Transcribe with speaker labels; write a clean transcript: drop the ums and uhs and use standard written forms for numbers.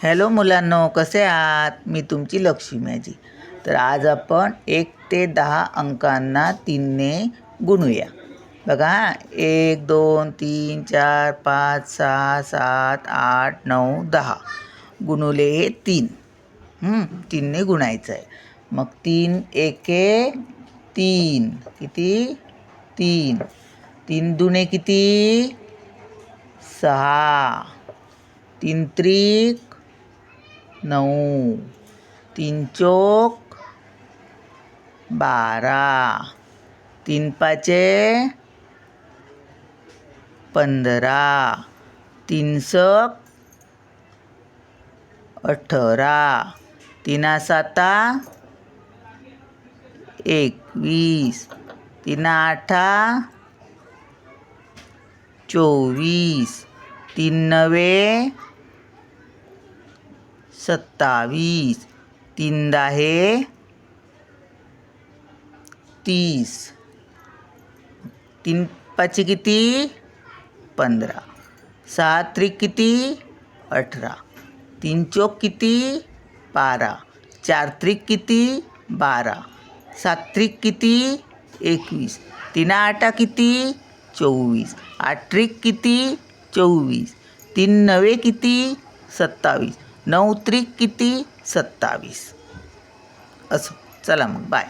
Speaker 1: Hello मुलांनो, कसे आहात? मी तुमची लक्ष्मी माझी. तर आज आपण 1 ते 10 अंकांना 3ने गुणूया. बघा, 1 2 3 4 5 6 7 8 9 10 गुणुले हे 3. 3ने गुणायचं आहे. मग 3 एके 3. किती? 3. 3 दुणे किती? 6. 3 त्रिक 9. 3 चोक 12. 3 पाचे 15. 3 सक 18. 3 साता 21. 3 आठा 24. 3 नवे 27. 3 दाहे 30. 3 पाची किती? 15. 6 त्रिक किती? 18. 3 चोक किती? 12. 4 त्रिक किती? 12. 7 त्रिक किती? 21. 3 आठा किती? 24. 8 त्रिक किती? 24. 3 नवे किती? 27. 9 त्रिक किती? 27. असं. चला मग, बाय.